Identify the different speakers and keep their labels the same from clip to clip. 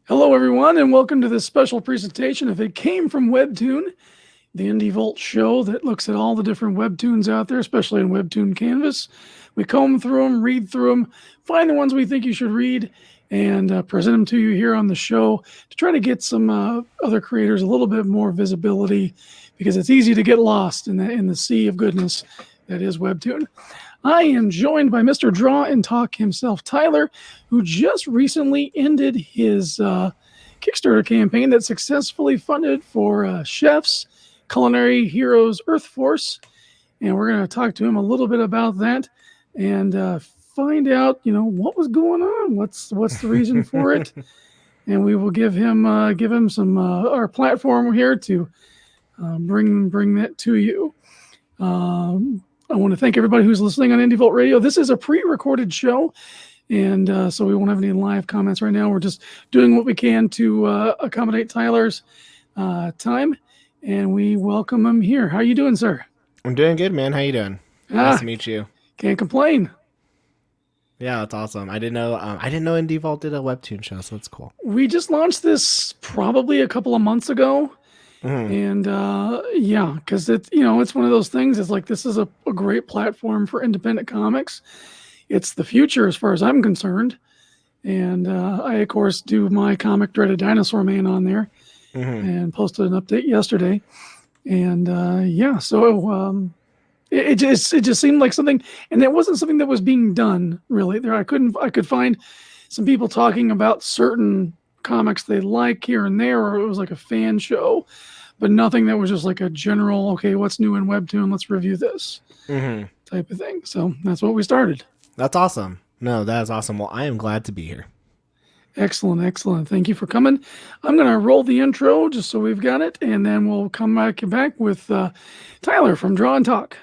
Speaker 1: Hello, everyone, and welcome to this special presentation of It Came from Webtoon, the Indie Vault show that looks at all the different Webtoons out there, especially in Webtoon Canvas. We comb through them, read through them, find the ones we think you should read, and present them to you here on the show to try to get some other creators a little bit more visibility, because it's easy to get lost in the sea of goodness that is Webtoon. I am joined by Mr. Draw and Talk himself, Tyler, who just recently ended his Kickstarter campaign that successfully funded for Chefs, Culinary Heroes, Earth Force. And we're going to talk to him a little bit about that and find out, what was going on, what's the reason for it. And we will give him some our platform here to bring that to you. I want to thank everybody who's listening on Indie Vault Radio. This is a pre-recorded show, and so we won't have any live comments right now. We're just doing what we can to accommodate Tyler's time, and we welcome him here. How you doing, sir?
Speaker 2: I'm doing good, man. How you doing? Nice to meet you.
Speaker 1: Can't complain.
Speaker 2: Yeah, that's awesome. I didn't know Indie Vault did a Webtoon show, so that's cool.
Speaker 1: We just launched this probably a couple of months ago. And because it's one of those things. It's like, this is a great platform for independent comics. It's the future as far as I'm concerned. And I, of course, do my comic Dreaded Dinosaur Man on there and posted an update yesterday. And it just seemed like something, and it wasn't something that was being done really there. I could find some people talking about certain comics they like here and there, or it was like a fan show, but nothing that was just like a general, okay, what's new in Webtoon, let's review this type of thing. So that's what we started.
Speaker 2: That's awesome. No, that's awesome. Well, I am glad to be here.
Speaker 1: Excellent. Thank you for coming. I'm going to roll the intro just so we've got it, and then we'll come back with Tyler from Draw and Talk.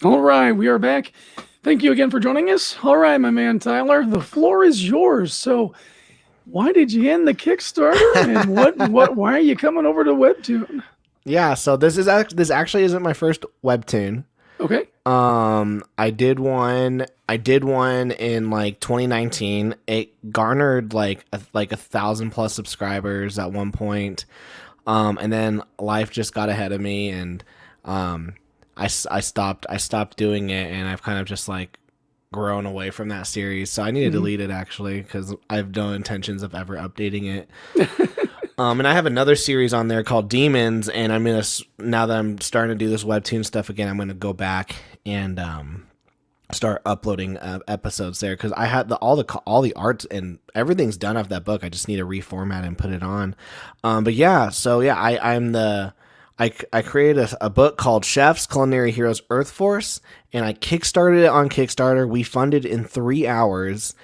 Speaker 1: All right, we are back. Thank you again for joining us. All right, my man Tyler, the floor is yours. So, why did you end the Kickstarter, and why are you coming over to Webtoon?
Speaker 2: Yeah, so this actually isn't my first Webtoon.
Speaker 1: Okay.
Speaker 2: I did one in like 2019. It garnered like 1,000 plus subscribers at one point. And then life just got ahead of me, and I stopped doing it, and I've kind of just like grown away from that series. So I need to delete it, actually, because I have no intentions of ever updating it. And I have another series on there called Demons, and now that I'm starting to do this Webtoon stuff again, I'm gonna go back and start uploading episodes there, because I had all the art and everything's done off that book. I just need to reformat and put it on. I created a book called Chefs, Culinary Heroes, Earth Force, and I kickstarted it on Kickstarter. We funded in 3 hours.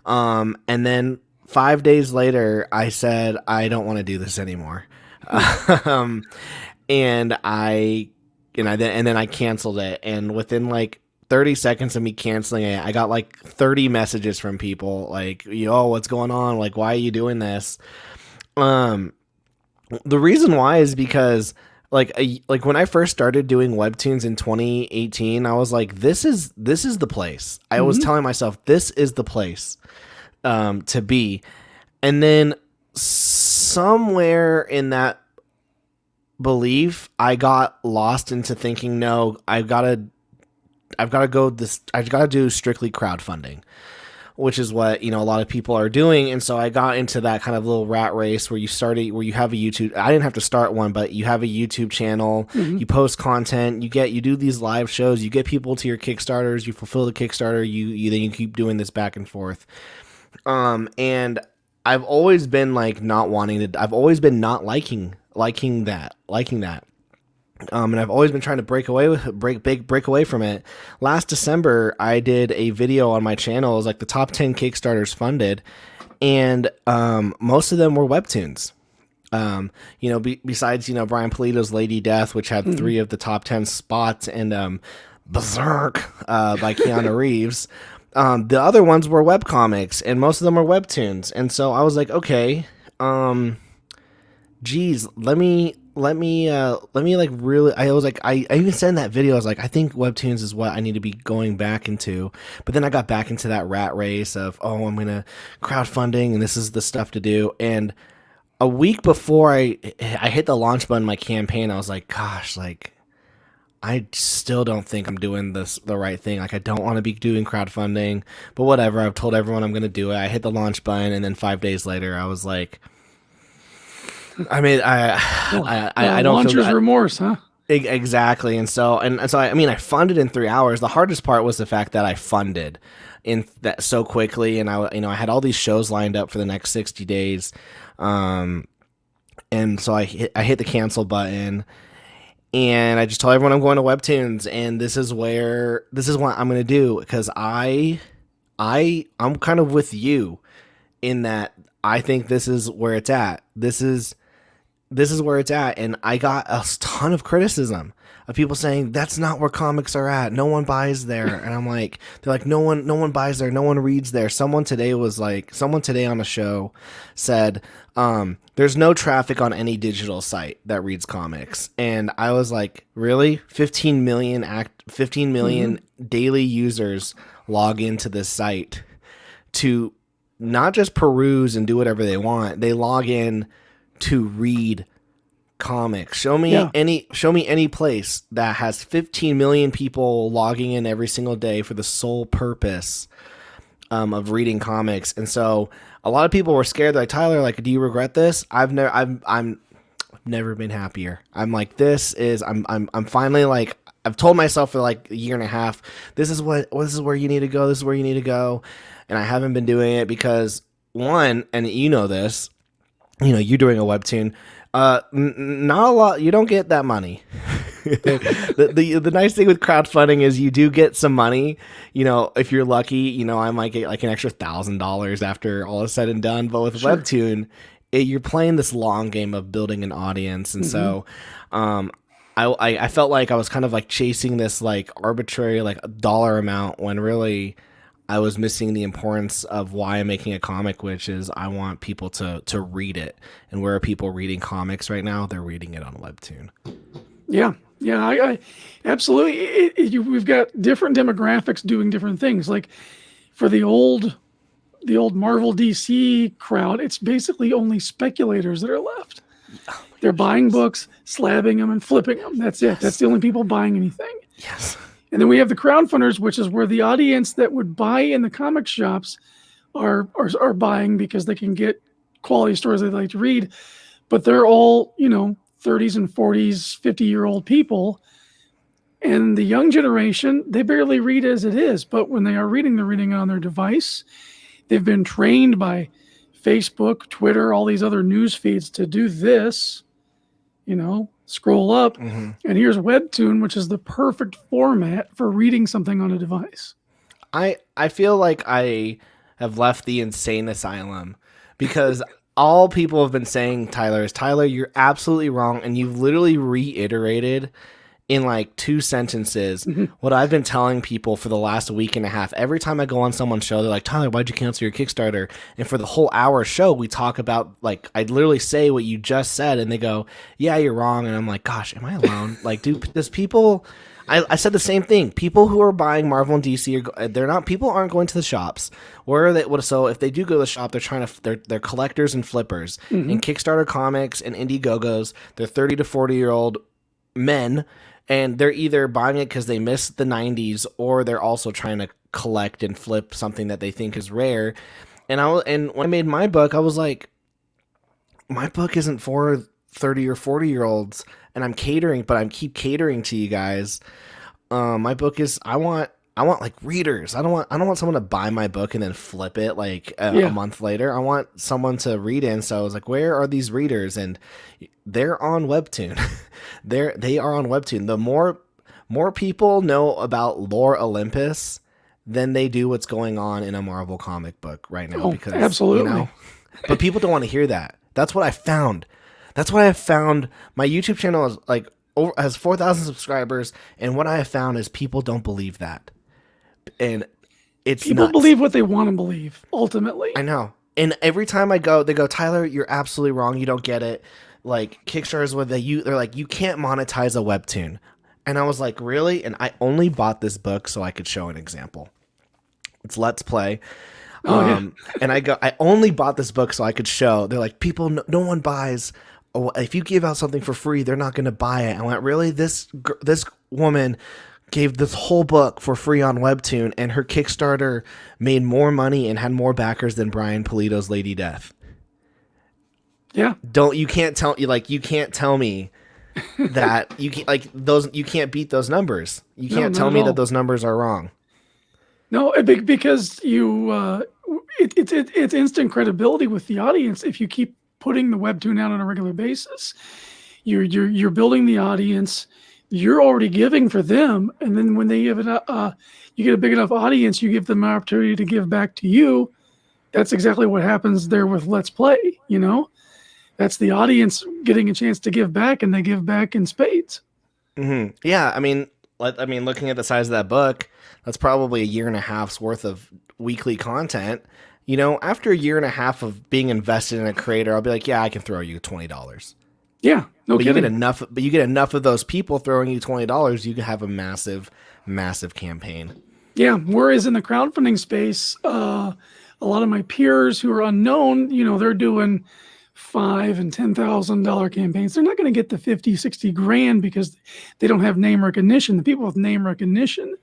Speaker 2: And then 5 days later, I said, I don't want to do this anymore. And then I canceled it. And within like 30 seconds of me canceling it, I got like 30 messages from people like, what's going on? Like, why are you doing this? The reason why is because like when I first started doing Webtoons in 2018, I was like, this is the place. I was telling myself, this is the place to be. And then somewhere in that belief, I got lost into thinking, no, I've got to do strictly crowdfunding, which is what, a lot of people are doing. And so I got into that kind of little rat race where you have a YouTube. I didn't have to start one, but you have a YouTube channel, you post content, you do these live shows, you get people to your Kickstarters, you fulfill the Kickstarter, then you keep doing this back and forth. And I've always been like I've always been not liking that. And I've always been trying to break away from it. Last December, I did a video on my channel. It was like the top 10 Kickstarters funded, and most of them were Webtoons. Besides, Brian Pulido's Lady Death, which had 3 of the top 10 spots, and Berserk by Keanu Reeves. The other ones were webcomics, and most of them were webtoons. And so I was like, okay, geez, let me like really, I was like, I even said in that video, I was like, I think webtoons is what I need to be going back into. But then I got back into that rat race of, I'm going to crowdfunding and this is the stuff to do. And a week before I hit the launch button, my campaign, I was like, gosh, like, I still don't think I'm doing the right thing. Like, I don't want to be doing crowdfunding, but whatever. I've told everyone I'm going to do it. I hit the launch button, and then 5 days later, I was like, I mean, I don't
Speaker 1: launcher's
Speaker 2: feel
Speaker 1: remorse, huh?
Speaker 2: Exactly. And so, I mean, I funded in 3 hours. The hardest part was the fact that I funded in that so quickly. And I had all these shows lined up for the next 60 days. And so I hit the cancel button, and I just told everyone I'm going to Webtoons, and this is what I'm going to do, because I'm kind of with you in that I think this is where it's at. This is where it's at. And I got a ton of criticism of people saying that's not where comics are at. No one buys there. And I'm like, they're like, no one buys there. No one reads there. Someone today on the show said, there's no traffic on any digital site that reads comics. And I was like, really? 15 million daily users log into this site to not just peruse and do whatever they want. They log in to read comics. Show me any place that has 15 million people logging in every single day for the sole purpose of reading comics. And so a lot of people were scared. Like, Tyler, like, do you regret this? I'm never been happier. I'm like, I'm finally, like, I've told myself for like a year and a half, this is where you need to go. This is where you need to go. And I haven't been doing it because, one, and you know this, you're doing a webtoon. Not a lot. You don't get that money. The nice thing with crowdfunding is you do get some money. If you're lucky, I might get like an extra $1,000 after all is said and done. But with Webtoon, you're playing this long game of building an audience, and so, I felt like I was kind of like chasing this like arbitrary like dollar amount when really I was missing the importance of why I'm making a comic, which is I want people to read it. And where are people reading comics right now? They're reading it on Webtoon.
Speaker 1: Yeah, I absolutely. We've got different demographics doing different things. Like for the old Marvel DC crowd, it's basically only speculators that are left. They're buying books, slabbing them, and flipping them. That's it. That's the only people buying anything.
Speaker 2: Yes.
Speaker 1: And then we have the crowdfunders, which is where the audience that would buy in the comic shops are buying because they can get quality stories they like to read. But they're all, 30s and 40s, 50-year-old people. And the young generation, they barely read as it is. But when they are reading, they're reading on their device. They've been trained by Facebook, Twitter, all these other news feeds to do this, scroll up, and here's Webtoon, which is the perfect format for reading something on a device.
Speaker 2: I feel like I have left the insane asylum because all people have been saying, Tyler, you're absolutely wrong, and you've literally reiterated in like 2 sentences what I've been telling people for the last week and a half. Every time I go on someone's show, they're like, Tyler, why'd you cancel your Kickstarter? And for the whole hour show, we talk about, like, I literally say what you just said, and they go, yeah, you're wrong. And I'm like, gosh, am I alone? Like, does people... I said the same thing. People who are buying Marvel and DC, people aren't going to the shops. Where are they? So if they do go to the shop, they're collectors and flippers. And Kickstarter comics and Indiegogos, they're 30 to 40-year-old men. And they're either buying it because they missed the 90s, or they're also trying to collect and flip something that they think is rare. And when I made my book, I was like, my book isn't for 30 or 40-year-olds, and I'm catering, but I keep catering to you guys. My book is I want like readers. I don't want someone to buy my book and then flip it like a month later. I want someone to read it. And so I was like, where are these readers? And they're on Webtoon. They are on Webtoon. The more people know about Lore Olympus than they do what's going on in a Marvel comic book right now. Because
Speaker 1: absolutely.
Speaker 2: But people don't want to hear that. That's what I found. That's what I have found. My YouTube channel is like has 4,000 subscribers, and what I have found is people don't believe that, and it's
Speaker 1: People
Speaker 2: nuts.
Speaker 1: believe what they want to believe, ultimately.
Speaker 2: I know. And every time I go, they go, Tyler, you're absolutely wrong. You don't get it. Like Kickstarter is what they're like, you can't monetize a webtoon. And I was like, really? And I only bought this book so I could show an example. It's Let's Play. And I only bought this book so I could show. They're like, people, no one buys. If you give out something for free, they're not going to buy it. I went, really? This woman gave this whole book for free on Webtoon, and her Kickstarter made more money and had more backers than Brian Pulido's Lady Death.
Speaker 1: Yeah.
Speaker 2: You can't tell me that you can't beat those numbers. You can't tell me that those numbers are wrong.
Speaker 1: No, because it's instant credibility with the audience if you keep putting the Webtoon out on a regular basis. You're building the audience. You're already giving for them, and then when they give it, you get a big enough audience, you give them an opportunity to give back to you. That's exactly what happens there with Let's Play. That's the audience getting a chance to give back, and they give back in spades.
Speaker 2: Mm-hmm. Yeah, I mean, looking at the size of that book, that's probably a year and a half's worth of weekly content. After a year and a half of being invested in a creator, I'll be like, yeah, I can throw you $20.
Speaker 1: Yeah,
Speaker 2: but kidding. You get enough of those people throwing you $20, you can have a massive, massive campaign.
Speaker 1: Yeah. Whereas in the crowdfunding space, a lot of my peers who are unknown, they're doing $5,000 and $10,000 campaigns. They're not going to get the 50, 60 grand because they don't have name recognition. The people with name recognition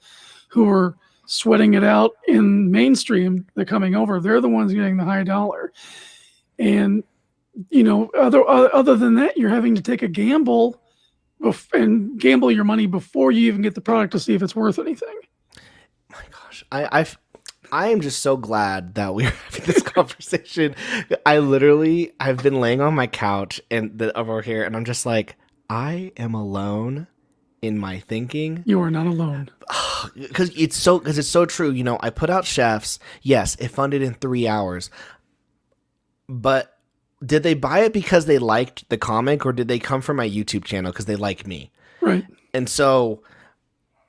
Speaker 1: who are sweating it out in mainstream, they're coming over. They're the ones getting the high dollar. And other than that, you're having to take a gamble and gamble your money before you even get the product to see if it's worth anything.
Speaker 2: My gosh, I am just so glad that we're having this conversation. I've been laying on my couch and over here, and I'm just like, I am alone in my thinking.
Speaker 1: You are not alone.
Speaker 2: Because it's so true. I put out Chefs. Yes, it funded in 3 hours, but did they buy it because they liked the comic, or did they come from my YouTube channel because they like me?
Speaker 1: Right.
Speaker 2: And so,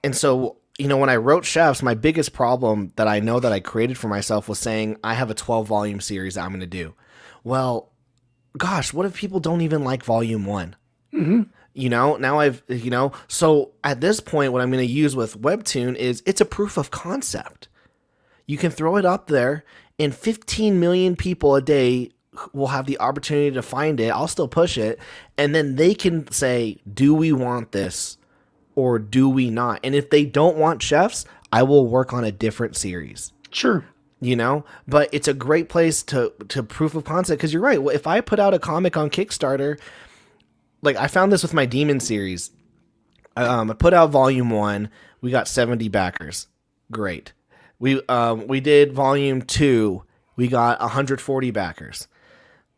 Speaker 2: when I wrote Chefs, my biggest problem that I know that I created for myself was saying I have a 12-volume series that I'm going to do. Well, gosh, what if people don't even like volume 1?
Speaker 1: Mm-hmm.
Speaker 2: Now so at this point, what I'm going to use with Webtoon is it's a proof of concept. You can throw it up there, and 15 million people a day will have the opportunity to find it. I'll still push it, and then they can say, do we want this or do we not? And if they don't want Chefs, I will work on a different series.
Speaker 1: Sure.
Speaker 2: But it's a great place to proof of concept, because you're right. If I put out a comic on Kickstarter, like I found this with my Demon series. I put out volume 1. We got 70 backers. Great. We did volume 2. We got 140 backers.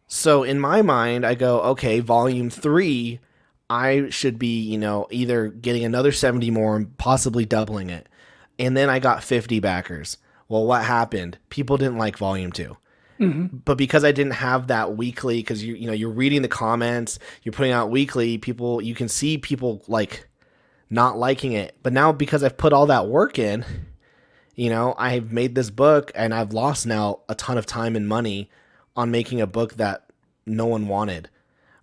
Speaker 2: So in my mind, I go, okay, volume 3, I should be, either getting another 70 more and possibly doubling it. And then I got 50 backers. Well, what happened? People didn't like volume 2. Mm-hmm. But because I didn't have that weekly, because you're reading the comments, you're putting out weekly, you can see people like not liking it. But now because I've put all that work in, I've made this book, and I've lost now a ton of time and money on making a book that no one wanted.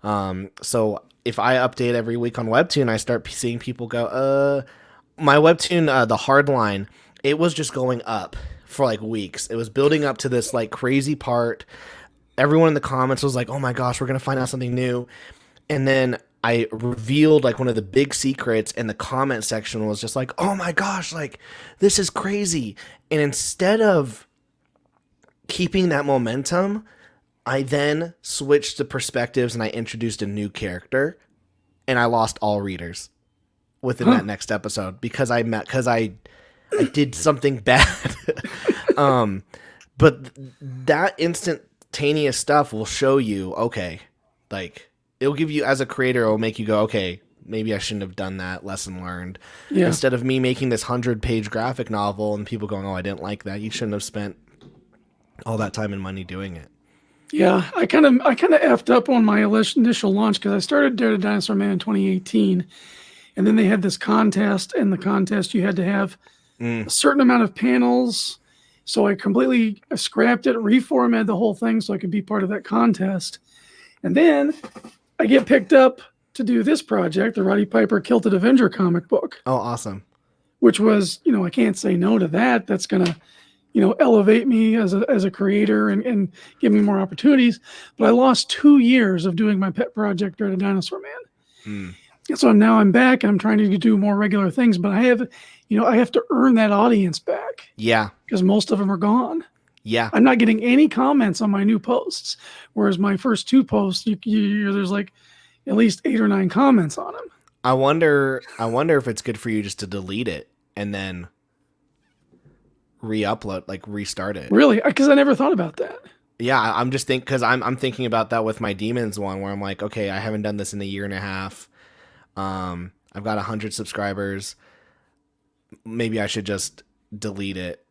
Speaker 2: So if I update every week on Webtoon, I start seeing people go, my Webtoon, the hardline, it was just going up for like weeks. It was building up to this like crazy part. Everyone in the comments was like, oh my gosh, we're going to find out something new. And then I revealed like one of the big secrets, and the comment section was just like, oh my gosh, like this is crazy. And instead of keeping that momentum, I then switched the perspectives and I introduced a new character, and I lost all readers within that next episode because I did something bad. But that instantaneous stuff will show you, okay, like it'll give you, as a creator, it'll make you go, okay, maybe I shouldn't have done that. Lesson learned. Yeah. Instead of me making this 100-page graphic novel and people going, oh, I didn't like that. You shouldn't have spent all that time and money doing it.
Speaker 1: Yeah, I kind of effed up on my initial launch because I started Dreaded Dinosaur Man in 2018, and then they had this contest, and the contest you had to have a certain amount of panels. So I completely scrapped it, reformatted the whole thing so I could be part of that contest. And then I get picked up to do this project, the Roddy Piper Kilted Avenger comic book.
Speaker 2: Oh, awesome.
Speaker 1: Which was, I can't say no to that. That's going to, elevate me as a creator and give me more opportunities. But I lost 2 years of doing my pet project, Dreaded Dinosaur Man. So now I'm back and I'm trying to do more regular things, but I have to earn that audience back.
Speaker 2: Yeah.
Speaker 1: Because most of them are gone.
Speaker 2: Yeah.
Speaker 1: I'm not getting any comments on my new posts. Whereas my first 2 posts, there's like at least 8 or 9 comments on them.
Speaker 2: I wonder if it's good for you just to delete it and then re-upload, like restart it.
Speaker 1: Really? Because I never thought about that.
Speaker 2: Yeah, I'm just because I'm thinking about that with my Demons one, where I'm like, okay, I haven't done this in a year and a half. I've got 100 subscribers. Maybe I should just delete it.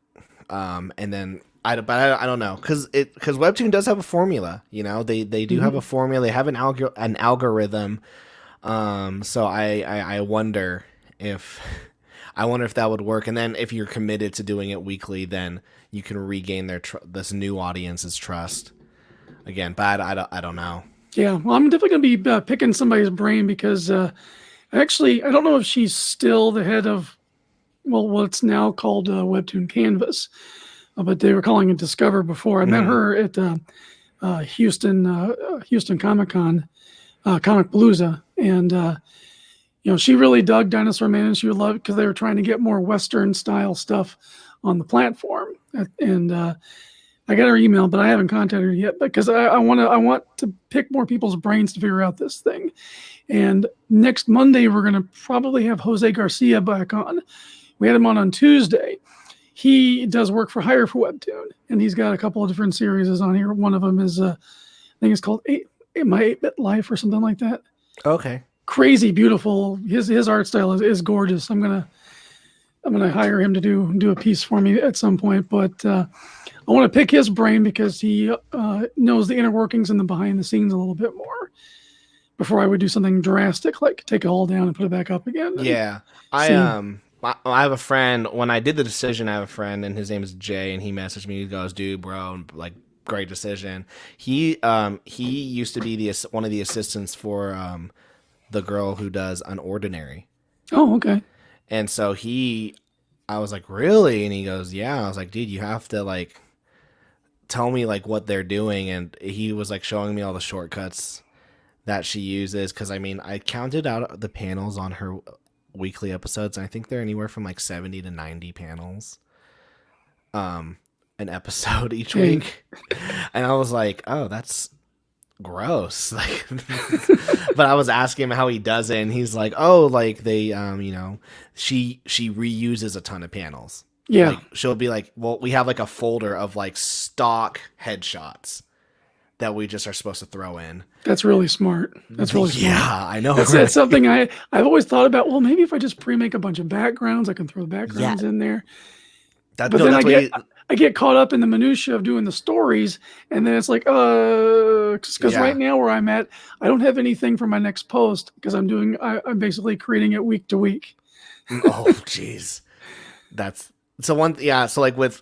Speaker 2: And then I don't know, because Webtoon does have a formula. They do have a formula. They have an algorithm. So I wonder if that would work. And then if you're committed to doing it weekly, then you can regain this new audience's trust again. But I don't know. Yeah,
Speaker 1: well, I'm definitely going to be picking somebody's brain because actually, I don't know if she's still the head of, what's now called Webtoon Canvas, but they were calling it Discover before. I met her at Houston Comic-Con, Comic Palooza, and she really dug Dinosaur Man, and she would love it because they were trying to get more Western style stuff on the platform. And I got her email, but I haven't contacted her yet because I want to pick more people's brains to figure out this thing. And next Monday, we're going to probably have Jose Garcia back on. We had him on Tuesday. He does work for hire for Webtoon, and he's got a couple of different series on here. One of them is, I think it's called My 8-Bit Life or something like that.
Speaker 2: Okay.
Speaker 1: Crazy beautiful. His art style is gorgeous. I'm gonna hire him to do a piece for me at some point, but I want to pick his brain because he knows the inner workings and the behind the scenes a little bit more before I would do something drastic like take it all down and put it back up again.
Speaker 2: Yeah, I have a friend. When I did the decision, I have a friend and his name is Jay, and he messaged me. He goes, "Dude, bro, like great decision." He used to be one of the assistants for the girl who does Unordinary.
Speaker 1: Oh, okay.
Speaker 2: And so I was like, really? And he goes, yeah. I was like, dude, you have to like tell me like what they're doing. And he was like showing me all the shortcuts that she uses. Cause I mean, I counted out the panels on her weekly episodes. And I think they're anywhere from like 70 to 90 panels, an episode each week. And I was like, oh, that's gross. Like, but I was asking him how he does it, and he's like, oh, like they she reuses a ton of panels. Yeah, like, she'll be like, well, we have like a folder of like stock headshots that we just are supposed to throw in.
Speaker 1: That's really smart. That's really smart.
Speaker 2: Yeah, I know.
Speaker 1: That's something I've always thought about. Well, maybe if I just pre-make a bunch of backgrounds, I can throw the backgrounds in there. But then I get caught up in the minutia of doing the stories, and then it's like, because right now where I'm at, I don't have anything for my next post because I'm basically creating it week to week.
Speaker 2: Oh, jeez, that's so one. Yeah, so like with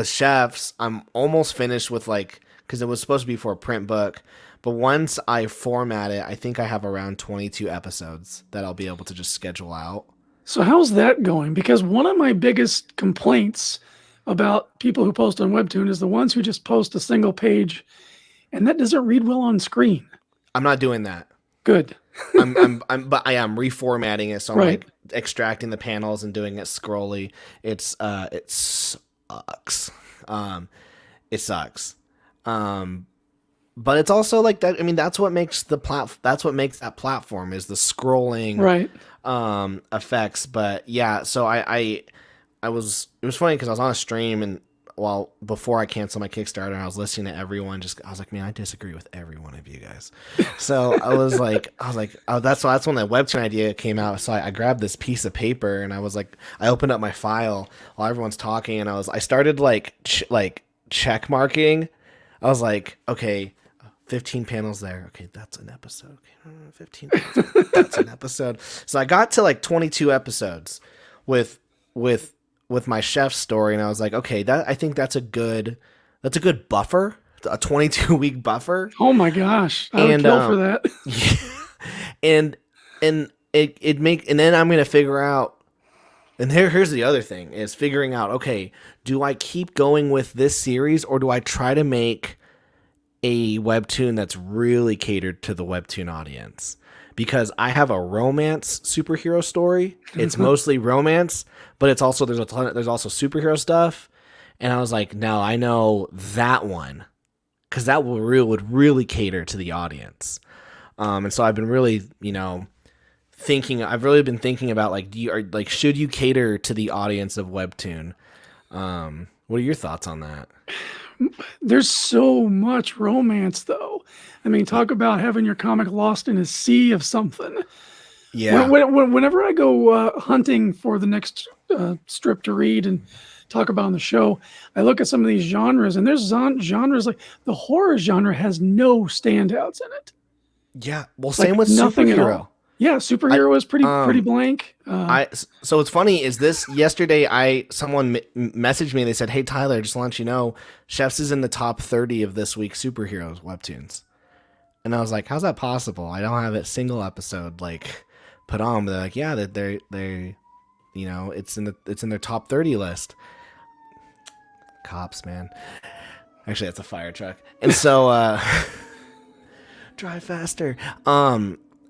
Speaker 2: Chefs, I'm almost finished with like because it was supposed to be for a print book, but once I format it, I think I have around 22 episodes that I'll be able to just schedule out.
Speaker 1: So how's that going? Because one of my biggest complaints about people who post on Webtoon is the ones who just post a single page, and that doesn't read well on screen. I'm
Speaker 2: not doing that.
Speaker 1: Good.
Speaker 2: But I am reformatting it, so I'm like extracting the panels and doing it scrolly. It sucks. It sucks. But it's also like that. I mean, that's what makes that's what makes that platform is the scrolling effects. But yeah, so it was funny because I was on a stream and before I canceled my Kickstarter, I was listening to everyone. I was like, man, I disagree with every one of you guys. So I was like, oh, that's when that Webtoon idea came out. So I grabbed this piece of paper and I was like, I opened up my file while everyone's talking, and I started like check marking I was like, okay, 15 panels there. Okay, that's an episode. Okay, 15 panels, that's an episode. So I got to like 22 episodes with my chef's story, and I was like, okay, I think that's a good buffer, a 22-week buffer.
Speaker 1: Oh my gosh, I would kill for that.
Speaker 2: and then I'm gonna figure out. And here's the other thing is figuring out, okay, do I keep going with this series or do I try to make a webtoon that's really catered to the webtoon audience? Because I have a romance superhero story. It's mostly romance, but it's also there's also superhero stuff. And I was like, no, I know that one because that would really cater to the audience. And so I've been really, I've really been thinking about like, should you cater to the audience of webtoon? What are your thoughts on that?
Speaker 1: There's so much romance, though. I mean, talk about having your comic lost in a sea of something.
Speaker 2: Yeah.
Speaker 1: Whenever I go hunting for the next strip to read and talk about on the show, I look at some of these genres, and there's genres like the horror genre has no standouts in it.
Speaker 2: Yeah. Well, same with superhero.
Speaker 1: Yeah, superhero is pretty blank.
Speaker 2: So what's funny is this yesterday someone messaged me and they said, "Hey Tyler, just to let you know, Chefs is in the top 30 of this week's superheroes webtoons." And I was like, "How's that possible? I don't have a single episode like put on." But they're like, "Yeah, that they it's in their top 30 list." Cops, man. Actually, that's a fire truck. And so drive faster.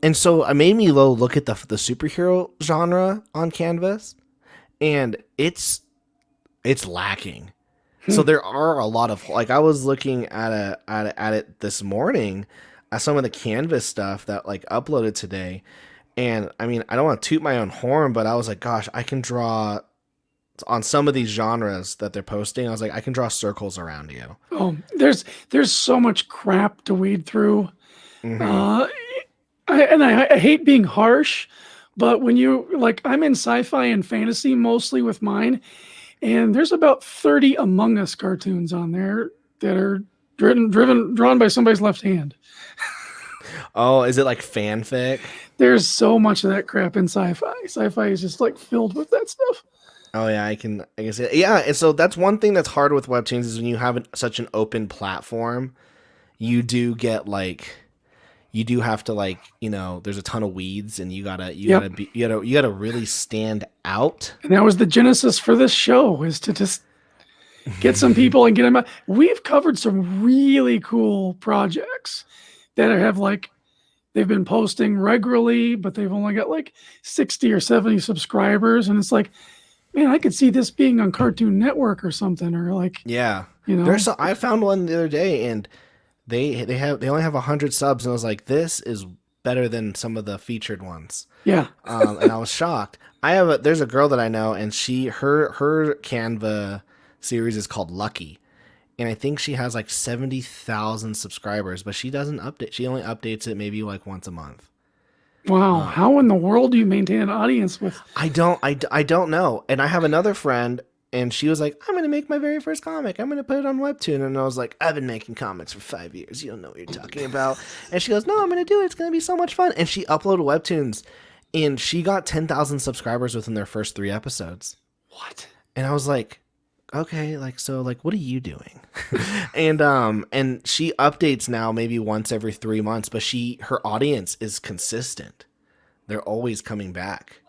Speaker 2: And so I made me look at the superhero genre on Canvas, and it's lacking. So there are a lot of, like, I was looking at it this morning at some of the Canvas stuff that like uploaded today, and I mean, I don't want to toot my own horn, but I was like, gosh, I can draw on some of these genres that they're posting. I was like, I can draw circles around you.
Speaker 1: Oh, there's so much crap to weed through. Mm-hmm. I hate being harsh, but when you I'm in sci-fi and fantasy mostly with mine, and there's about 30 Among Us cartoons on there that are drawn by somebody's left hand.
Speaker 2: Oh, is it like fanfic?
Speaker 1: There's so much of that crap in sci-fi. Sci-fi is just like filled with that stuff.
Speaker 2: Oh yeah, I can say yeah. And so that's one thing that's hard with webtoons is when you have such an open platform, you do get you do have to there's a ton of weeds and you gotta really stand out.
Speaker 1: And that was the genesis for this show, is to just get some people and get them out. We've covered some really cool projects that have they've been posting regularly, but they've only got 60 or 70 subscribers. And it's like, man, I could see this being on Cartoon Network or something, or
Speaker 2: yeah. I found one the other day and they only have 100 subs, and I was like, this is better than some of the featured ones.
Speaker 1: Yeah.
Speaker 2: And I was shocked. There's a girl that I know, and her Canva series is called Lucky, and I think she has 70,000 subscribers, but she doesn't update. She only updates it maybe once a month.
Speaker 1: Wow. How in the world do you maintain an audience with?
Speaker 2: I don't know. And I have another friend, and she was like, I'm going to make my very first comic. I'm going to put it on Webtoon. And I was like, I've been making comics for 5 years. You don't know what you're talking about. And she goes, no, I'm going to do it. It's going to be so much fun. And she uploaded Webtoons, and she got 10,000 subscribers within their first 3 episodes.
Speaker 1: What?
Speaker 2: And I was like, okay, so what are you doing? and she updates now maybe once every 3 months, but her audience is consistent. They're always coming back.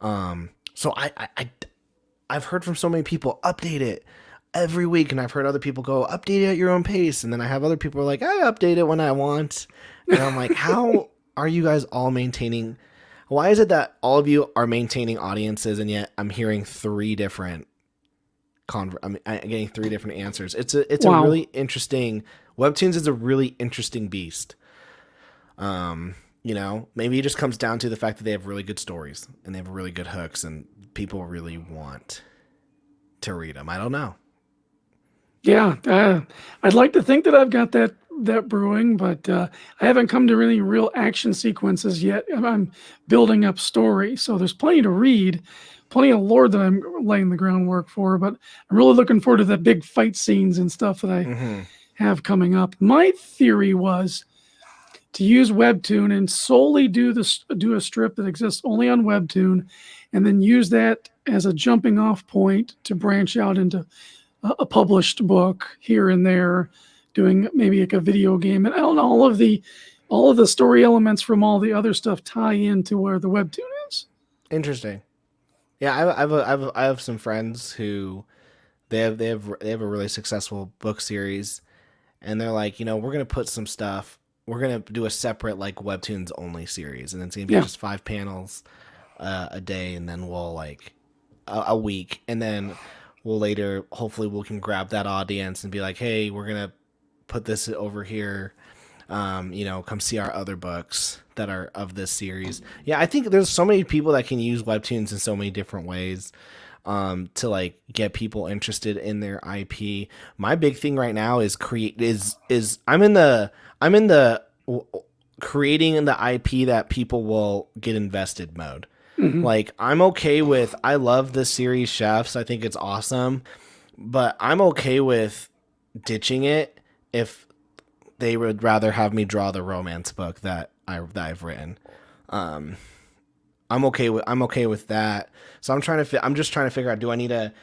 Speaker 2: So I've heard from so many people, update it every week, and I've heard other people go, update it at your own pace, and then I have other people who are like, I update it when I want, and I'm like, how are you guys all maintaining? Why is it that all of you are maintaining audiences, and yet I'm hearing 3 different I'm getting 3 different answers? It's wow. A really interesting. Webtoons is a really interesting beast. Maybe it just comes down to the fact that they have really good stories and they have really good hooks, and people really want to read them. I don't know.
Speaker 1: Yeah, I'd like to think that I've got that brewing, but I haven't come to really real action sequences yet. I'm building up story, so there's plenty to read, plenty of lore that I'm laying the groundwork for, but I'm really looking forward to the big fight scenes and stuff that have coming up. My theory was to use Webtoon and solely do a strip that exists only on Webtoon, and then use that as a jumping off point to branch out into a published book here and there, doing maybe like a video game, and all of the story elements from all the other stuff tie into where the Webtoon is.
Speaker 2: Interesting. Yeah, I have some friends who they have a really successful book series, and they're like, we're gonna put some stuff. We're gonna do a separate like Webtoons only series, and it's gonna be just 5 panels a day, and then we'll like a week, and then we'll later hopefully we can grab that audience and be like, hey, we're gonna put this over here. Come see our other books that are of this series. Yeah, I think there's so many people that can use Webtoons in so many different ways to like get people interested in their IP. My big thing right now is I'm in the creating the IP that people will get invested mode. Mm-hmm. Like I'm okay with, I love this series Chefs. I think it's awesome, but I'm okay with ditching it if they would rather have me draw the romance book that I've written. I'm okay with that. So I'm just trying to figure out, do I need to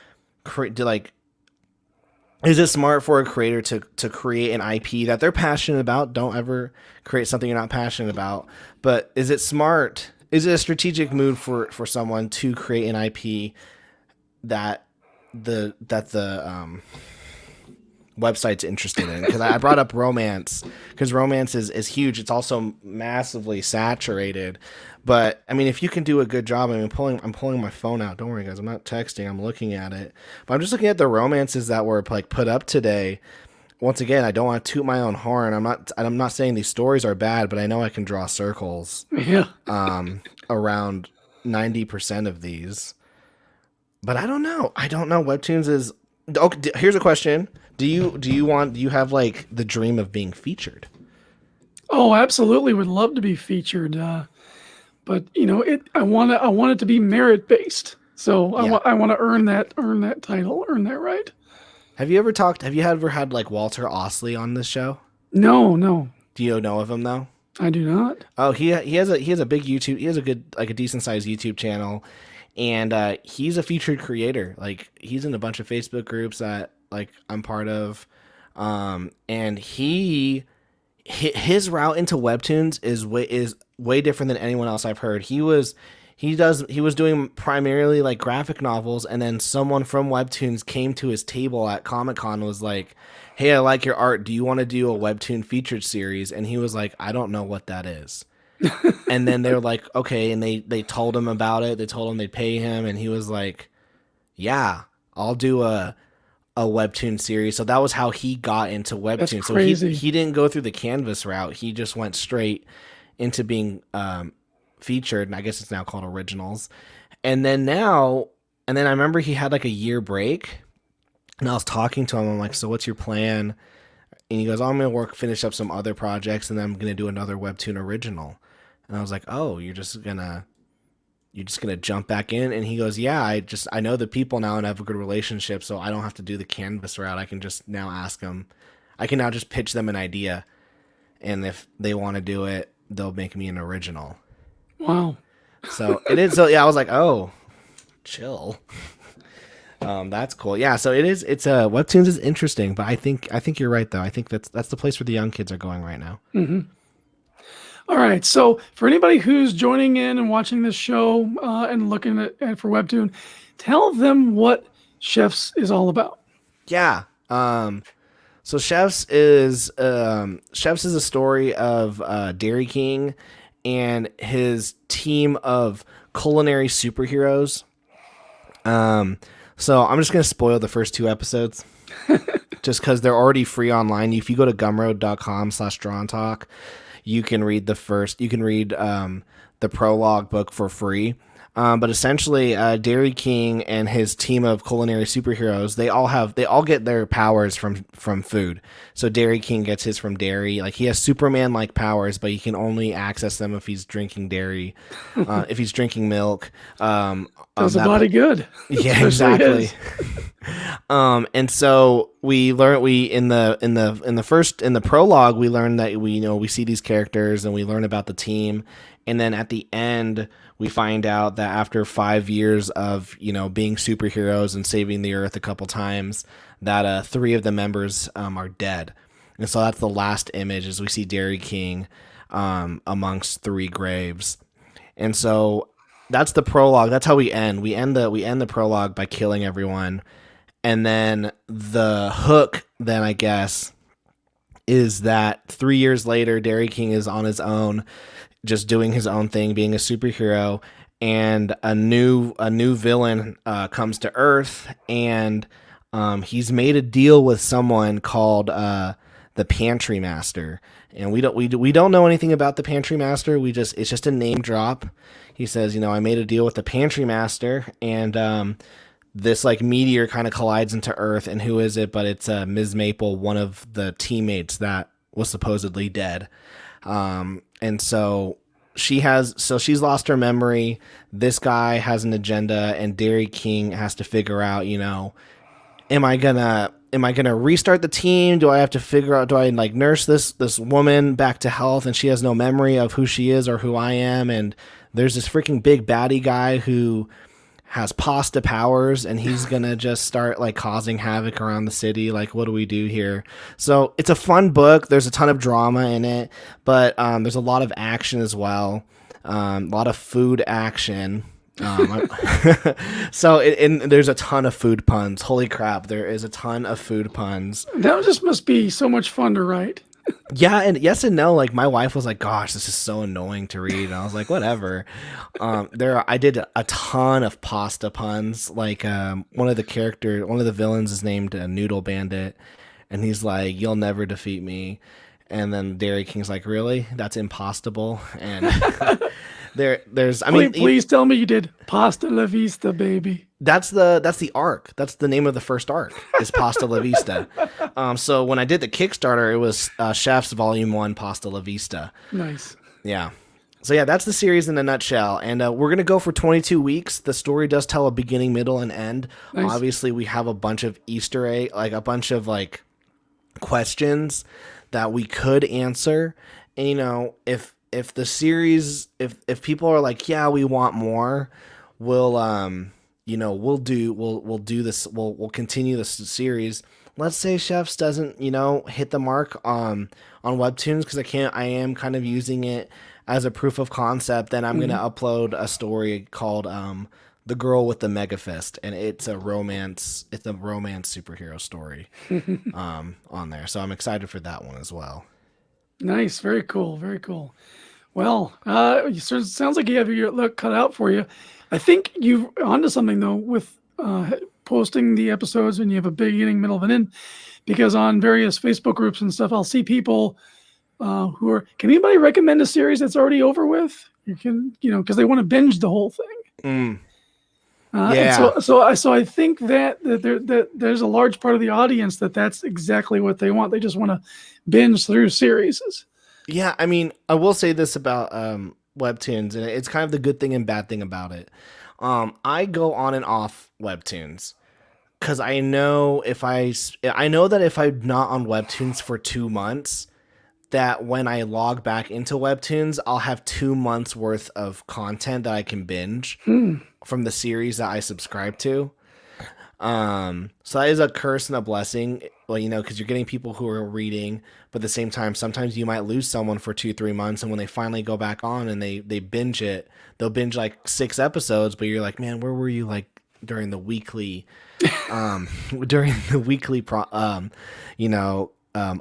Speaker 2: is it smart for a creator to create an IP that they're passionate about? Don't ever create something you're not passionate about. But is it smart? Is it a strategic move for someone to create an IP that the website's interested in? Because I brought up romance because romance is huge. It's also massively saturated. But I mean, if you can do a good job, I'm pulling my phone out. Don't worry, guys. I'm not texting. I'm looking at it. But I'm just looking at the romances that were like put up today. Once again, I don't want to toot my own horn. I'm not saying these stories are bad, but I know I can draw circles.
Speaker 1: Yeah.
Speaker 2: Around 90% of these. But I don't know. Webtoons is. Okay, here's a question. Do you have like the dream of being featured?
Speaker 1: Oh, absolutely. Would love to be featured. But I want it to be merit based. So yeah. I want to earn that title, earn that right.
Speaker 2: Have you ever had like Walter Osley on this show?
Speaker 1: No.
Speaker 2: Do you know of him though?
Speaker 1: I do not.
Speaker 2: Oh, he has a big YouTube. He has a good, like a decent sized YouTube channel, and he's a featured creator. Like he's in a bunch of Facebook groups that like I'm part of, and his route into Webtoons is way different than anyone else I've heard. He was doing primarily like graphic novels, and then someone from Webtoons came to his table at Comic-Con and was like, hey, I like your art. Do you want to do a Webtoon featured series? And he was like, I don't know what that is. And then they were like, okay. And they told him about it. They told him they'd pay him. And he was like, yeah, I'll do a Webtoon series. So that was how he got into Webtoon.
Speaker 1: That's crazy.
Speaker 2: So he didn't go through the Canvas route. He just went straight into being featured. And I guess it's now called Originals. And then I remember he had like a year break. And I was talking to him. I'm like, so what's your plan? And he goes, I'm going to finish up some other projects, and then I'm going to do another Webtoon original. And I was like, oh, you're just going to jump back in? And he goes, yeah, I know the people now and have a good relationship, so I don't have to do the Canvas route. I can just now ask them. I can now just pitch them an idea. And if they want to do it, they'll make me an original.
Speaker 1: Wow.
Speaker 2: So it is. So yeah, I was like, oh, chill. That's cool. Yeah, so it is. It's Webtoons is interesting, but I think you're right though. I think that's the place where the young kids are going right now.
Speaker 1: Mm-hmm. All right. So for anybody who's joining in and watching this show and looking at for Webtoon, tell them what Chefs is all about.
Speaker 2: Yeah. So Chefs is a story of Dairy King and his team of culinary superheroes. So I'm just going to spoil the first 2 episodes just because they're already free online. If you go to gumroad.com/drawandtalk, you can read the prologue book for free. But essentially, Dairy King and his team of culinary superheroes, they all get their powers from food. So Dairy King gets his from dairy. Like, he has Superman like powers, but he can only access them if he's drinking dairy, if he's drinking milk.
Speaker 1: Does the body good?
Speaker 2: Yeah, exactly. And so we in the prologue, we learn that we see these characters and we learn about the team. And then at the end, we find out that after 5 years of, being superheroes and saving the earth a couple times, that 3 of the members are dead. And so that's the last image, is we see Dairy King amongst 3 graves. And so that's the prologue. That's how we end. We end the prologue by killing everyone. And then the hook, then, I guess, is that 3 years later, Dairy King is on his own, just doing his own thing, being a superhero, and a new villain comes to Earth, and he's made a deal with someone called the Pantry Master, and we don't know anything about the Pantry Master. It's just a name drop. He says, I made a deal with the Pantry Master, and this like meteor kind of collides into Earth, and who is it? But it's Ms. Maple, one of the teammates that was supposedly dead. And so she's lost her memory. This guy has an agenda, and Dairy King has to figure out, am I gonna restart the team? Do I have to figure out, do I like nurse this woman back to health, and she has no memory of who she is or who I am? And there's this freaking big baddie guy who has pasta powers, and he's gonna just start like causing havoc around the city. Like, what do we do here? So it's a fun book. There's a ton of drama in it, but there's a lot of action as well. A lot of food action. So there's a ton of food puns. Holy crap, there is a ton of food puns.
Speaker 1: That just must be so much fun to write.
Speaker 2: Yeah, and yes and no. Like, my wife was like, "Gosh, this is so annoying to read," and I was like, "Whatever." I did a ton of pasta puns. Like, one of the villains is named Noodle Bandit, and he's like, "You'll never defeat me." And then Dairy King's like, "Really? That's impossible." And
Speaker 1: please tell me you did Pasta-La-Vista, baby.
Speaker 2: That's the arc. That's the name of the first arc, is Pasta-La-Vista. So when I did the Kickstarter, it was Chef's Volume 1, Pasta-La-Vista.
Speaker 1: Nice.
Speaker 2: Yeah. So yeah, that's the series in a nutshell. And we're going to go for 22 weeks. The story does tell a beginning, middle, and end. Nice. Obviously, we have a bunch of Easter egg, like a bunch of like questions that we could answer. And if the series, if people are like, yeah, we want more, we'll do this. We'll continue this series. Let's say Chefs doesn't, hit the mark on Webtoons, because I am kind of using it as a proof of concept. Then I'm going to upload a story called The Girl with the Mega Fist, and it's a romance superhero story on there. So I'm excited for that one as well.
Speaker 1: Nice. Very cool. Very cool. Well, it sounds like you have your look cut out for you. I think you're onto something, though, with posting the episodes, and you have a beginning, middle, and end, because on various Facebook groups and stuff, I'll see people who are, can anybody recommend a series that's already over with? You can, because they want to binge the whole thing. Yeah. So I think that there's a large part of the audience that's exactly what they want. They just want to binge through series.
Speaker 2: Yeah, I mean, I will say this about Webtoons, and it's kind of the good thing and bad thing about it. I go on and off Webtoons because I know that if I'm not on Webtoons for 2 months, that when I log back into Webtoons, I'll have 2 months worth of content that I can binge from the series that I subscribe to. So that is a curse and a blessing, because you're getting people who are reading, but at the same time, sometimes you might lose someone for 2-3 months, and when they finally go back on and they binge it, they'll binge like 6 episodes, but you're like, man, where were you like during the weekly,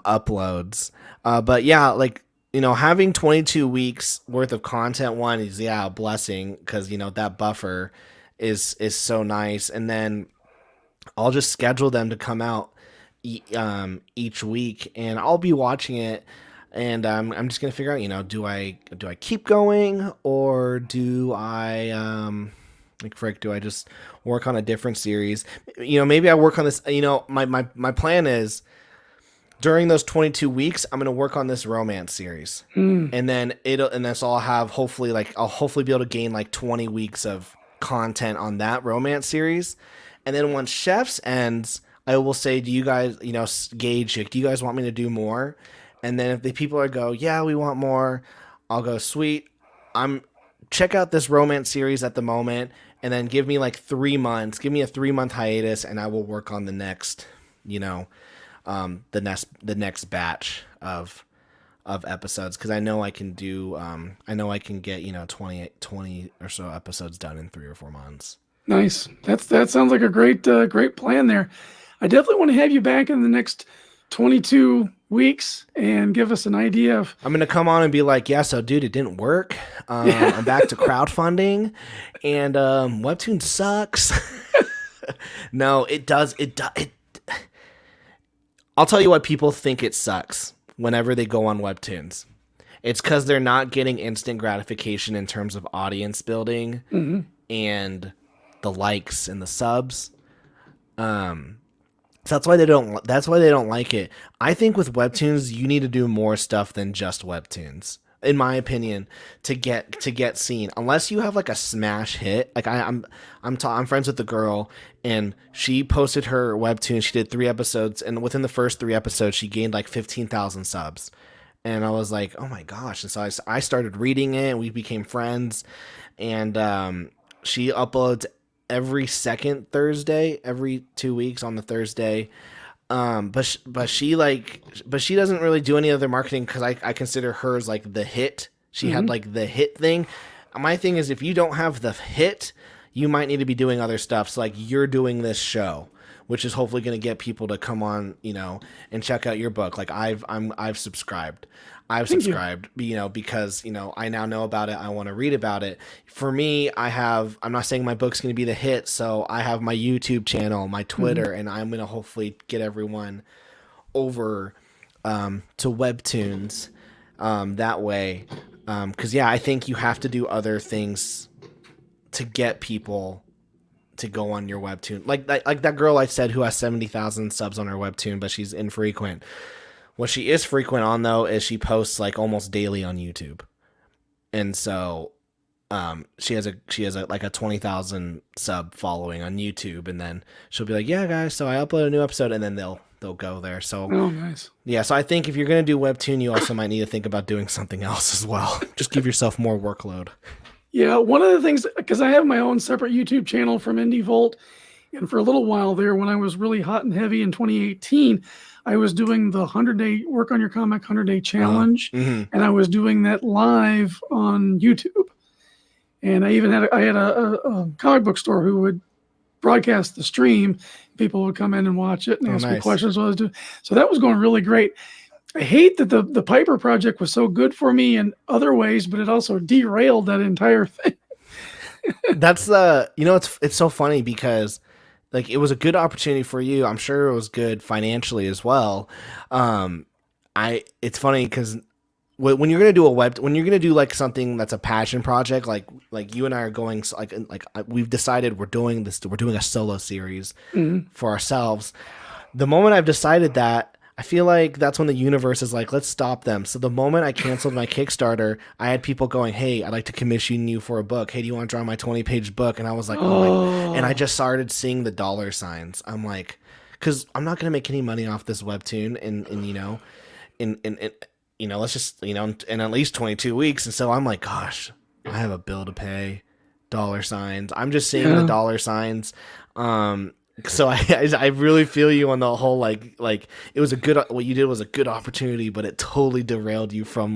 Speaker 2: uploads? But yeah, like, having 22 weeks worth of content, one is, a blessing, because, that buffer is so nice. And then I'll just schedule them to come out each week, and I'll be watching it, and I'm just gonna figure out, do I keep going, or do I Like, frick, do I just work on a different series? Maybe I work on this. My plan is during those 22 weeks, I'm going to work on this romance series. And then so I'll hopefully be able to gain like 20 weeks of content on that romance series. And then once Chefs ends, I will say, do you guys, gauge it? Do you guys want me to do more? And then if the people go, yeah, we want more, I'll go, sweet. Check out this romance series at the moment, and then give me like 3 months. Give me a 3-month hiatus, and I will work on the next, the next batch of episodes, because I know I can do. I know I can get 20 or so episodes done in 3 or 4 months.
Speaker 1: Nice. That sounds like a great plan there. I definitely want to have you back in the next 22 weeks and give us an idea of.
Speaker 2: I'm gonna come on and be like, yeah, so dude, it didn't work. I'm back to crowdfunding, and Webtoon sucks. No, it does. I'll tell you what, people think it sucks whenever they go on Webtoons. It's because they're not getting instant gratification in terms of audience building and the likes and the subs. So that's why they don't like it. I think with Webtoons, you need to do more stuff than just Webtoons, in my opinion, to get seen. Unless you have like a smash hit. Like I'm friends with the girl, and she posted her Webtoon. She did 3 episodes, and within the first 3 episodes, she gained like 15,000 subs. And I was like, oh my gosh! And so I started reading it, and we became friends. And she uploads every second Thursday, every 2 weeks on the Thursday. But she doesn't really do any other marketing, because I consider hers like the hit. She had like the hit thing. My thing is, if you don't have the hit, you might need to be doing other stuff. So like, you're doing this show, which is hopefully going to get people to come on, and check out your book. Like I've subscribed. Because, I now know about it. I want to read about it. For me, I'm not saying my book's going to be the hit. So I have my YouTube channel, my Twitter, and I'm going to hopefully get everyone over to Webtoons that way. Because, I think you have to do other things to get people to go on your Webtoon. Like that girl I said who has 70,000 subs on her Webtoon, but she's infrequent. What she is frequent on, though, is she posts like almost daily on YouTube. And so she has like a 20,000 sub following on YouTube, and then she'll be like, yeah, guys, so I upload a new episode, and then they'll go there. So
Speaker 1: nice.
Speaker 2: Yeah, so I think if you're going to do Webtoon, you also might need to think about doing something else as well. Just give yourself more workload. Yeah,
Speaker 1: one of the things, because I have my own separate YouTube channel from Indie Vault, and for a little while there, when I was really hot and heavy in 2018, I was doing the 100-day work on your comic 100-day challenge, and I was doing that live on YouTube. And I even had a comic book store who would broadcast the stream. People would come in and watch it and ask me questions while I was doing. So that was going really great. I hate that the Piper project was so good for me in other ways, but it also derailed that entire thing.
Speaker 2: That's it's so funny because, like, it was a good opportunity for you. I'm sure it was good financially as well. It's funny because when you're gonna do like something that's a passion project, like you and I are going, we've decided we're doing a solo series for ourselves. The moment I've decided that, I feel like that's when the universe is like, let's stop them. So the moment I canceled my Kickstarter, I had people going, hey, I'd like to commission you for a book. Hey, do you want to draw my 20-page book? And I was like, and I just started seeing the dollar signs. I'm like, because I'm not going to make any money off this Webtoon let's just, in at least 22 weeks. And so I'm like, gosh, I have a bill to pay, dollar signs. I'm just seeing the dollar signs. So I really feel you on the whole, like it was what you did was a good opportunity, but it totally derailed you from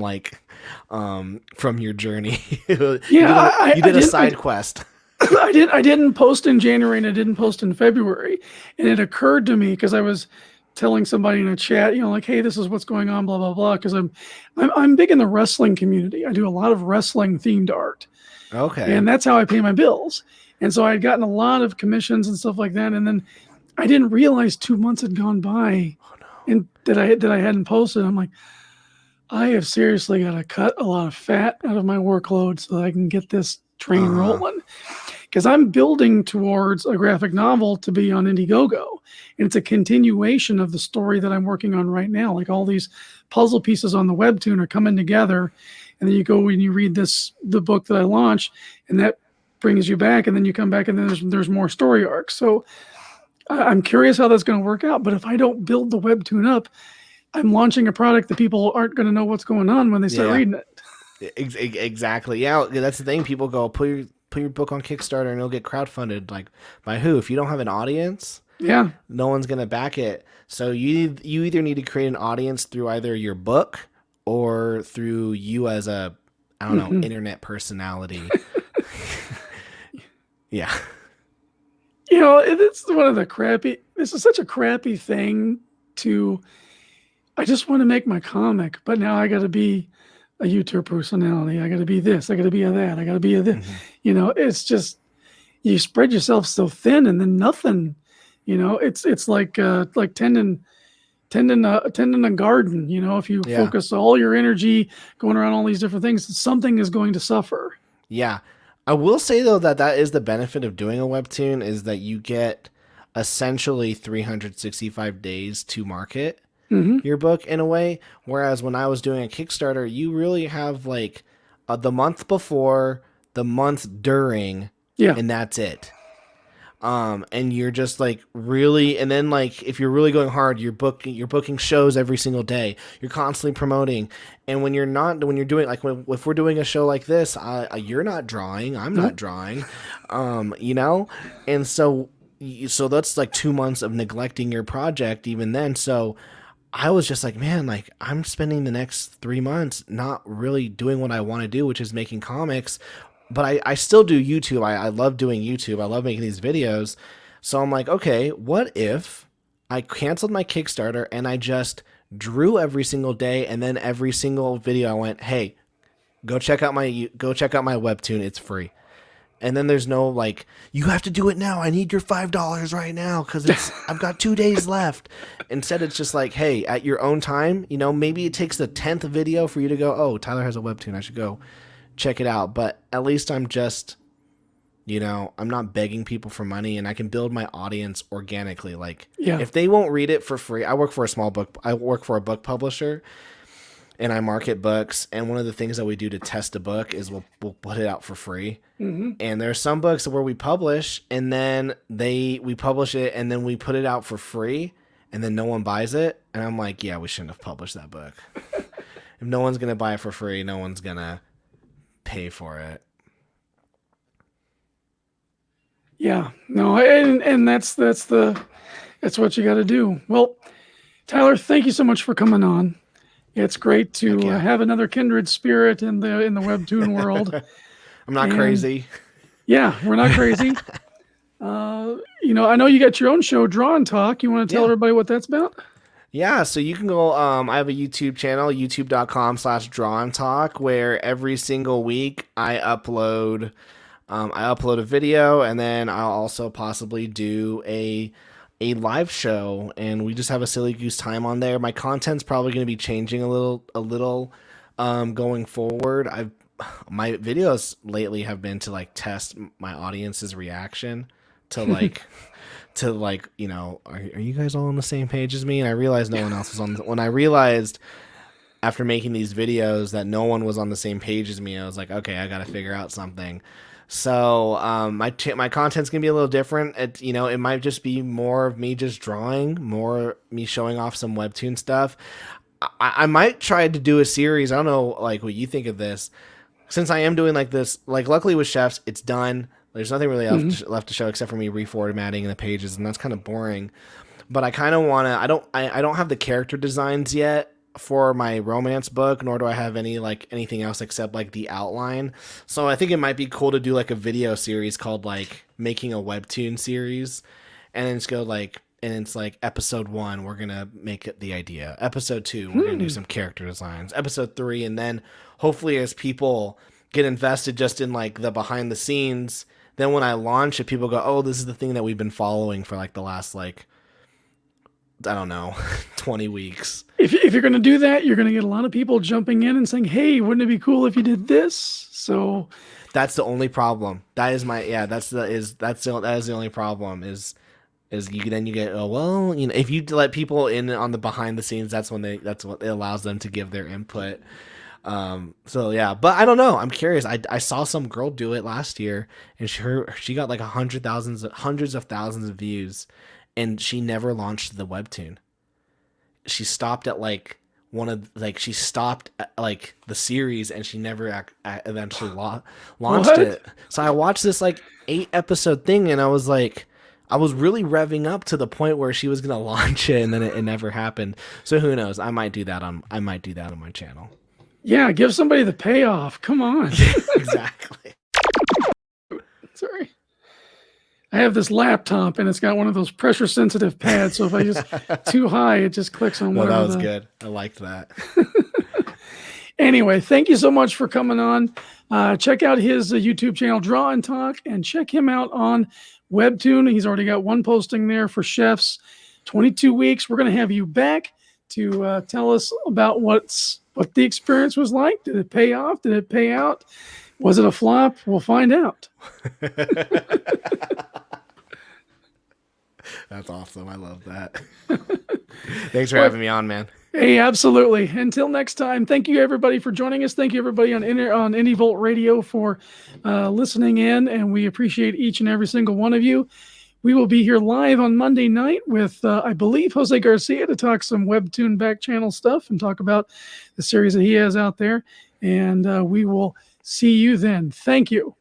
Speaker 2: from your journey. You did a side quest.
Speaker 1: I didn't post in January and I didn't post in February, and it occurred to me because I was telling somebody in a chat, like, hey, this is what's going on, blah blah blah. Because I'm big in the wrestling community. I do a lot of wrestling themed art.
Speaker 2: Okay,
Speaker 1: and that's how I pay my bills. And so I had gotten a lot of commissions and stuff like that. And then I didn't realize 2 months had gone by and that I hadn't posted. I'm like, I have seriously got to cut a lot of fat out of my workload so that I can get this train rolling. because I'm building towards a graphic novel to be on Indiegogo, and it's a continuation of the story that I'm working on right now. Like all these puzzle pieces on the Webtoon are coming together, and then you go and you read the book that I launched, and that brings you back, and then you come back, and then there's more story arcs. So I'm curious how that's going to work out. But if I don't build the Webtoon up, I'm launching a product that people aren't going to know what's going on when they start reading it.
Speaker 2: Exactly. Yeah, that's the thing. People go, put your book on Kickstarter and it'll get crowdfunded. Like, by who? If you don't have an audience, no one's gonna back it. So you either need to create an audience through either your book or through you as a, I don't know, internet personality. Yeah.
Speaker 1: You know, it's one of the crappy. This is such a crappy thing to. I just want to make my comic, but now I got to be a YouTube personality. I got to be this. I got to be a that. I got to be a this. You know, it's just you spread yourself so thin, and then nothing. You know, it's like tending a garden. You know, if you focus all your energy going around all these different things, something is going to suffer.
Speaker 2: Yeah, I will say though that is the benefit of doing a Webtoon is that you get essentially 365 days to market your book in a way, whereas when I was doing a Kickstarter, you really have like the month before, the month during, and that's it. And you're just like really, and then like if you're really going hard, you're booking shows every single day. You're constantly promoting, and when you're doing like if we're doing a show like this, you're not drawing, I'm not drawing, you know, and so that's like 2 months of neglecting your project even then. So I was just like, man, like I'm spending the next 3 months not really doing what I want to do, which is making comics. But I still do YouTube. I love doing YouTube. I love making these videos. So I'm like, okay, what if I canceled my Kickstarter and I just drew every single day, and then every single video I went, hey, go check out my Webtoon. It's free. And then there's no like, you have to do it now. I need your $5 right now because I've got 2 days left. Instead, it's just like, hey, at your own time, you know, maybe it takes the 10th video for you to go, oh, Tyler has a Webtoon. I should go check it out. But at least I'm just, you know, I'm not begging people for money, and I can build my audience organically. Like, if they won't read it for free, I work for a book publisher, and I market books. And one of the things that we do to test a book is we'll put it out for free. And there are some books where we publish, and then we publish it, and then we put it out for free, and then no one buys it. And I'm like, yeah, we shouldn't have published that book. If no one's going to buy it for free, no one's going to pay for it.
Speaker 1: Yeah, no, and that's what you got to do. Well, Tyler, thank you so much for coming on. It's great to have another kindred spirit in the Webtoon world.
Speaker 2: I'm not crazy.
Speaker 1: Yeah, we're not crazy. You know, I know you got your own show, Draw and Talk. You want to tell everybody what that's about? Yeah,
Speaker 2: so you can go, I have a YouTube channel, youtube.com/drawandtalk, where every single week I upload a video, and then I'll also possibly do a live show, and we just have a silly goose time on there. My content's probably going to be changing a little going forward. My videos lately have been to like test my audience's reaction to like you know, are you guys all on the same page as me? And I realized no one else was on. When I realized after making these videos that no one was on the same page as me, I was like, okay, I got to figure out something. So my content's gonna be a little different. It might just be more of me just drawing, more me showing off some Webtoon stuff. I might try to do a series. I don't know, like what you think of this. Since I am doing like this, like luckily with Chefs, it's done. There's nothing really left to show except for me reformatting the pages, and that's kind of boring. But I kind of want to. I don't have the character designs yet for my romance book, nor do I have anything else except like the outline. So I think it might be cool to do like a video series called like Making a Webtoon series, and then just go like, and it's like episode 1, we're gonna make it the idea. Episode 2, we're gonna do some character designs. Episode 3, and then hopefully as people get invested just in like the behind the scenes, then when I launch it, people go, oh, this is the thing that we've been following for like the last like, I don't know, 20 weeks.
Speaker 1: If you're going to do that, you're going to get a lot of people jumping in and saying, hey, wouldn't it be cool if you did this? So
Speaker 2: That's the only problem. That is my That's the only problem is you get, oh well, if you let people in on the behind the scenes, that's what it allows them to give their input. So yeah, but I don't know. I'm curious. I saw some girl do it last year, and she got like hundreds of thousands of views, and she never launched the webtoon. She stopped at like she stopped at like the series, and she never eventually launched it. So I watched this like 8-episode thing, and I was like, I was really revving up to the point where she was gonna launch it, and then it never happened. So who knows? I might do that on my channel.
Speaker 1: Yeah, give somebody the payoff. Come on.
Speaker 2: Exactly.
Speaker 1: Sorry. I have this laptop, and it's got one of those pressure-sensitive pads, so if I just too high, it just clicks on whatever.
Speaker 2: That was good. I liked that.
Speaker 1: Anyway, thank you so much for coming on. Check out his YouTube channel, Draw and Talk, and check him out on Webtoon. He's already got one posting there for chefs. 22 weeks. We're going to have you back to tell us about what the experience was like. Did it pay off? Did it pay out? Was it a flop? We'll find out.
Speaker 2: That's awesome. I love that. Thanks for having me on, man.
Speaker 1: Hey, absolutely. Until next time, thank you everybody for joining us. Thank you everybody on Indie Volt Radio for listening in, and we appreciate each and every single one of you. We will be here live on Monday night with, I believe, Jose Garcia to talk some Webtoon back channel stuff and talk about the series that he has out there. And we will see you then. Thank you.